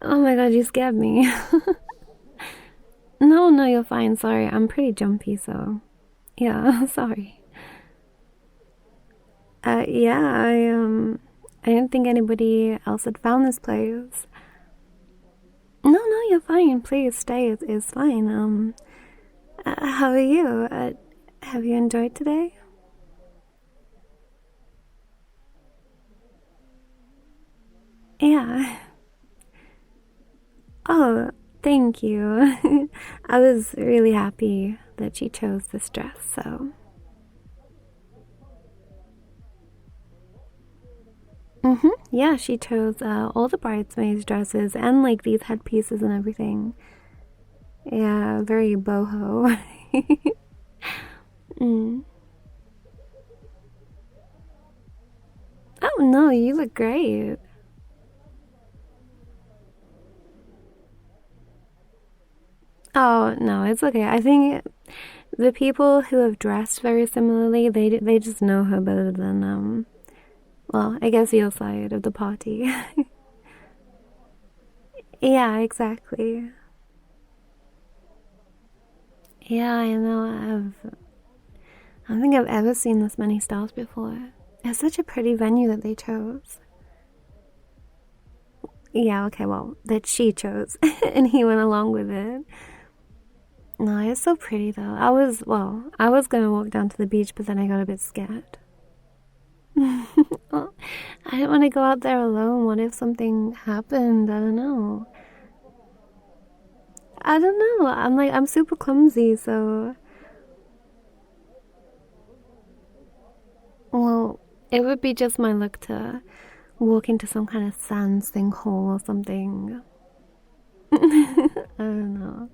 Oh my god, you scared me. No, no, you're fine. Sorry, I'm pretty jumpy, so yeah, sorry. Yeah, I didn't think anybody else had found this place. No, no, you're fine. Please stay. It's fine. How are you? Have you enjoyed today? Yeah. Oh, thank you. I was really happy that she chose this dress, so. Yeah, she chose all the bridesmaids' dresses and like these headpieces and everything. Yeah, very boho. mm. Oh no, you look great. Oh no, it's okay. I think the people who have dressed very similarly, they just know her better than well, I guess your side of the party. Yeah, exactly. Yeah, I know. I don't think I've ever seen this many stars before. It's such a pretty venue that they chose. Yeah, okay, well, that she chose and he went along with it. No, it's so pretty though. I was gonna walk down to the beach, but then I got a bit scared. Well, I didn't want to go out there alone. What if something happened? I don't know. I don't know. I'm super clumsy, so. Well, it would be just my luck to walk into some kind of sand sinkhole or something. I don't know.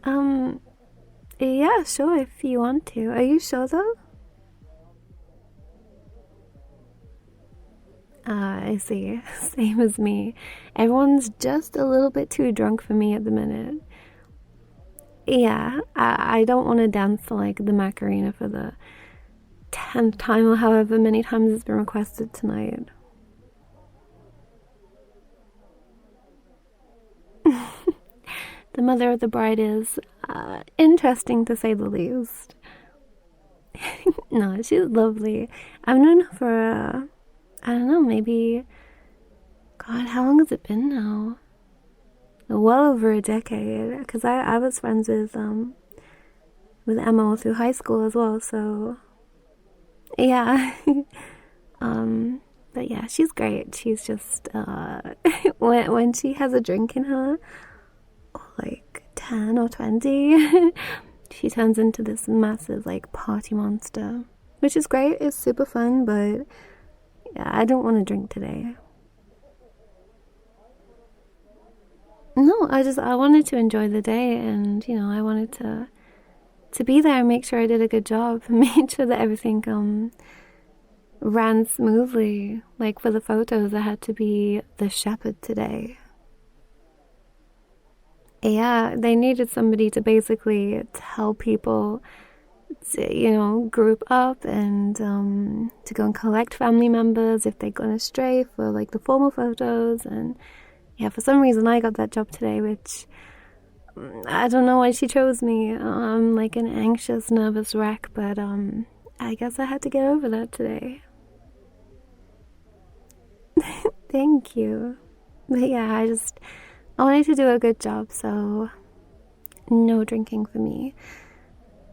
Um, yeah, sure, if you want to. Are you sure though? I see. Same as me. Everyone's just a little bit too drunk for me at the minute. Yeah, I don't want to dance to like the Macarena for the 10th time or however many times it's been requested tonight. The mother of the bride is interesting to say the least. No, she's lovely. I've known her for, I don't know, maybe, God, how long has it been now? Well over a decade. Because I was friends with Emma all through high school as well, so yeah. um, but yeah, she's great. She's just, when she has a drink in her, like 10 or 20, she turns into this massive, like, party monster. Which is great, it's super fun, but yeah, I don't want to drink today. No, I wanted to enjoy the day and, I wanted to be there and make sure I did a good job and made sure that everything ran smoothly. Like for the photos, I had to be the shepherd today. Yeah, they needed somebody to basically tell people to, group up and to go and collect family members if they'd gone astray for like the formal photos. And yeah, for some reason I got that job today, which I don't know why she chose me. I'm like an anxious, nervous wreck, but I guess I had to get over that today. Thank you. But yeah, I wanted to do a good job, so no drinking for me,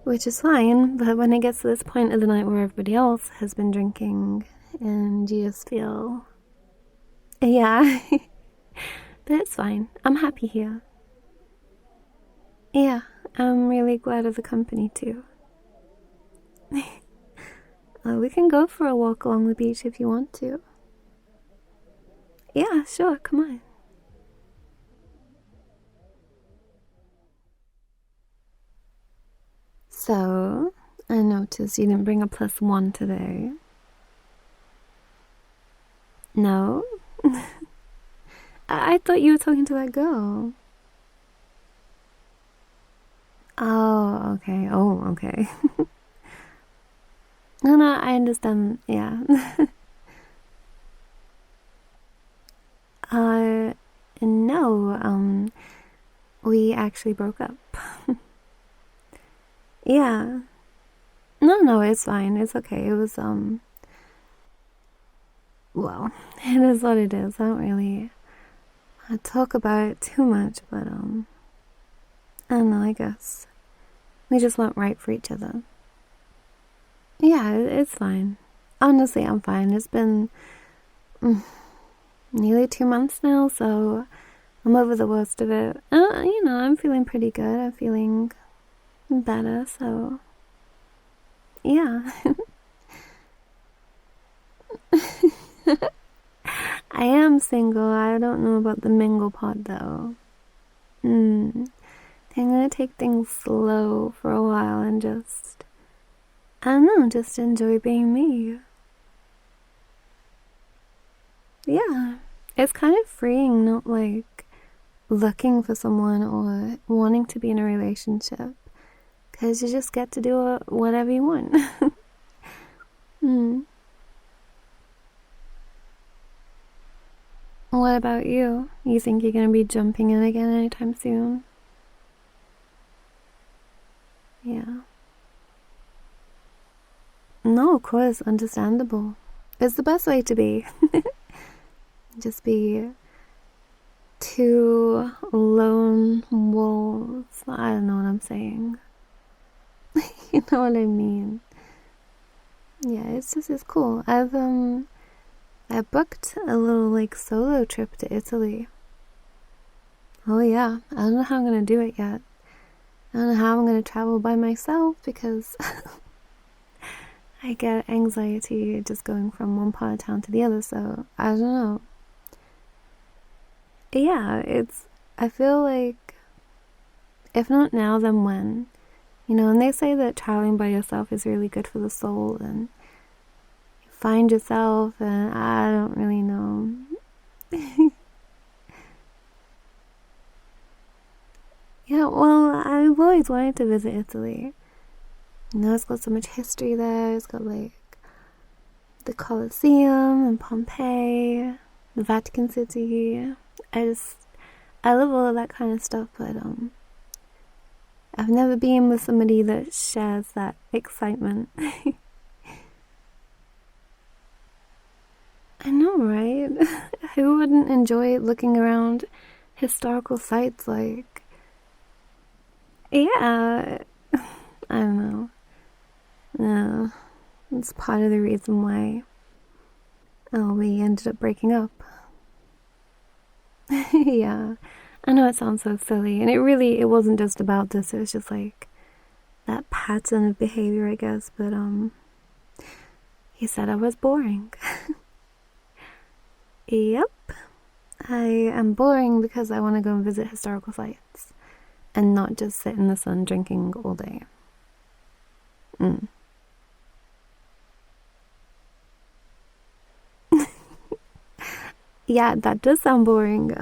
which is fine. But when it gets to this point of the night where everybody else has been drinking, and you just feel, yeah, but it's fine. I'm happy here. Yeah, I'm really glad of the company too. We can go for a walk along the beach if you want to. Yeah, sure, come on. So, I noticed you didn't bring a +1 today. No? I thought you were talking to that girl. Oh, okay. Oh, okay. No, no, I understand. Yeah. Uh, no, we actually broke up. Yeah. No, it's fine. It's okay. It was, well, it is what it is. I don't really talk about it too much, but, I don't know, I guess. We just weren't right for each other. Yeah, it's fine. Honestly, I'm fine. It's been nearly 2 months now, so I'm over the worst of it. I'm feeling pretty good. I'm feeling better, so yeah. I am single. I don't know about the mingle part though. I'm gonna take things slow for a while and just, I don't know, just enjoy being me. Yeah. It's kind of freeing, not like looking for someone or wanting to be in a relationship. Because you just get to do whatever you want. mm. What about you? You think you're going to be jumping in again anytime soon? Yeah. No, of course, understandable. It's the best way to be. Just be two lone wolves. I don't know what I'm saying. You know what I mean? Yeah, it's cool. I booked a little like solo trip to Italy. Oh yeah, I don't know how I'm gonna do it yet. I don't know how I'm gonna travel by myself because I get anxiety just going from one part of town to the other, so I don't know. Yeah, I feel like if not now, then when? And they say that traveling by yourself is really good for the soul and find yourself, and I don't really know. Yeah, well, I've always wanted to visit Italy. It's got so much history there. It's got like the Colosseum and Pompeii, the Vatican City. I love all of that kind of stuff, but I've never been with somebody that shares that excitement. I know, right? Who wouldn't enjoy looking around historical sites like... Yeah, I don't know. No, it's part of the reason why we ended up breaking up. Yeah, I know it sounds so silly, and it wasn't just about this. It was just like that pattern of behavior, I guess. But he said I was boring. Yep, I am boring because I want to go and visit historical sites and not just sit in the sun drinking all day. Yeah, that does sound boring.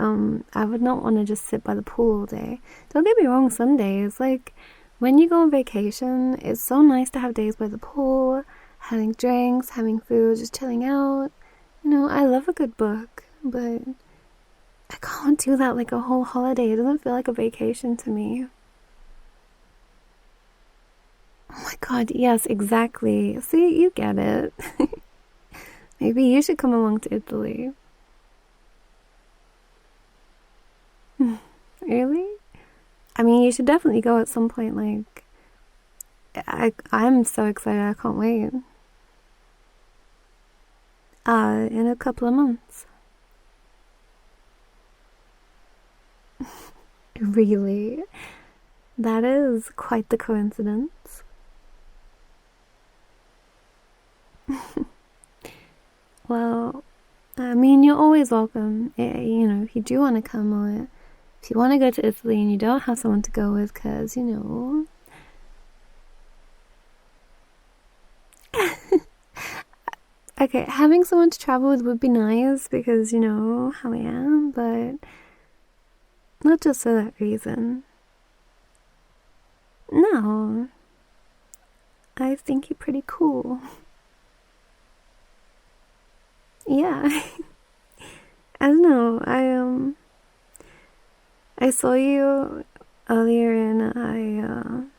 I would not want to just sit by the pool all day. Don't get me wrong, some days, like, when you go on vacation, it's so nice to have days by the pool, having drinks, having food, just chilling out. I love a good book, but I can't do that like a whole holiday. It doesn't feel like a vacation to me. Oh my god, yes, exactly. See, you get it. Maybe you should come along to Italy. Really? I mean, you should definitely go at some point. Like, I'm so excited. I can't wait. In a couple of months. Really? That is quite the coincidence. Well, I mean, you're always welcome. If you do want to come, or if you want to go to Italy and you don't have someone to go with, because, Okay, having someone to travel with would be nice because you know how I am, but not just for that reason. No, I think you're pretty cool. Yeah. I don't know. I saw you earlier, and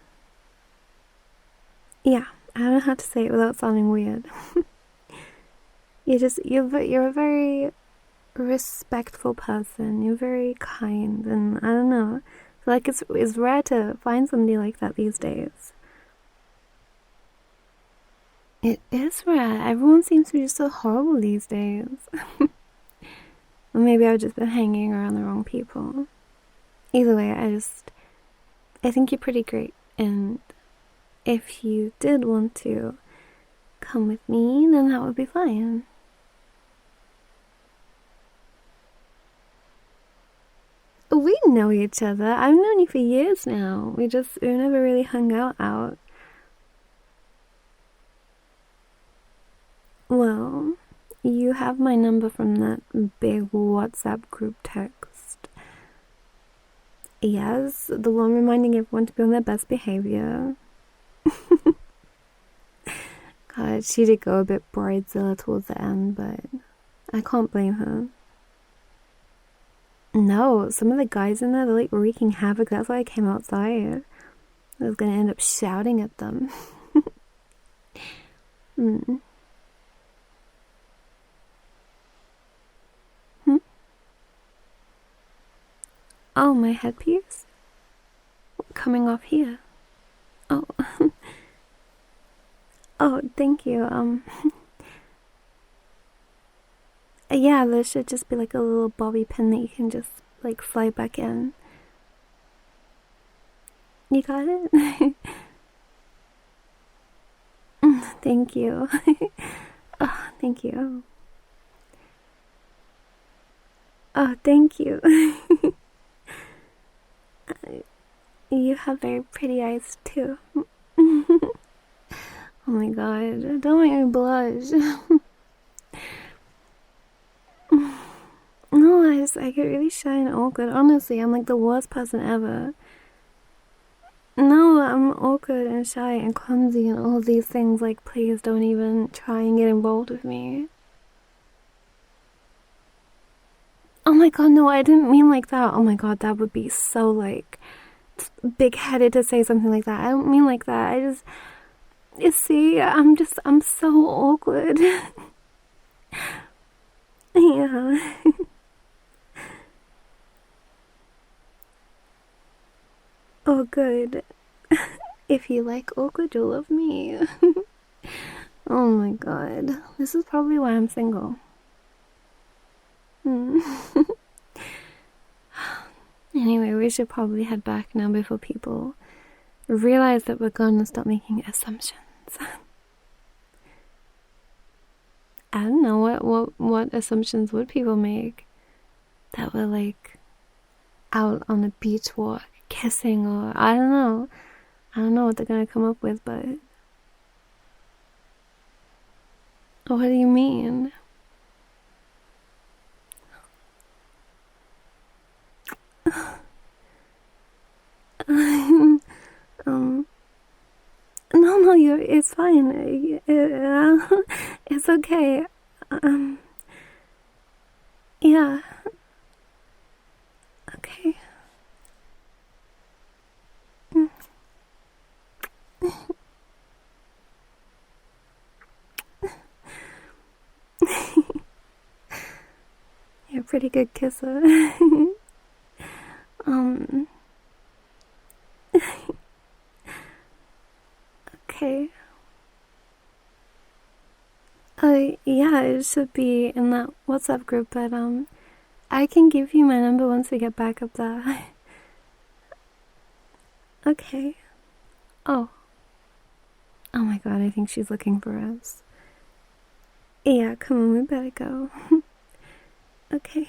yeah, I don't know how to say it without sounding weird. You're a very respectful person. You're very kind, and I don't know. I feel like it's rare to find somebody like that these days. It is rare. Everyone seems to be just so horrible these days. Or maybe I've just been hanging around the wrong people. Either way, I think you're pretty great, and if you did want to come with me, then that would be fine. We know each other. I've known you for years now. We never really hung out. Well, you have my number from that big WhatsApp group text. Yes, the one reminding everyone to be on their best behavior. God, she did go a bit bridezilla towards the end, but I can't blame her. No, some of the guys in there, they're like wreaking havoc. That's why I came outside. I was gonna end up shouting at them. Hmm. Oh, my headpiece? Coming off here. Oh. Oh, thank you. Yeah, there should just be like a little bobby pin that you can just like slide back in. You got it? Thank you. Oh, thank you. Oh, thank you. You have very pretty eyes too. Oh my god, don't make me blush. No, I get really shy and awkward. Honestly, I'm like the worst person ever. No, I'm awkward and shy and clumsy and all these things. Like, please don't even try and get involved with me. Oh my god, no, I didn't mean like that. Oh my god, that would be so like big-headed to say something like that. I don't mean like that. You see, I'm so awkward. Yeah. Oh, good. If you like awkward, you'll love me. Oh my god. This is probably why I'm single. Anyway, we should probably head back now before people realize that we're gonna stop making assumptions. I don't know, what assumptions would people make? That we're like out on a beach walk kissing, or I don't know. I don't know what they're gonna come up with, but what do you mean? No, it's fine. It's okay. Yeah. Okay. You're a pretty good kisser. Okay. Yeah, it should be in that WhatsApp group, but I can give you my number once we get back up there. Okay. Oh. Oh my god, I think she's looking for us. Yeah, come on, we better go. Okay.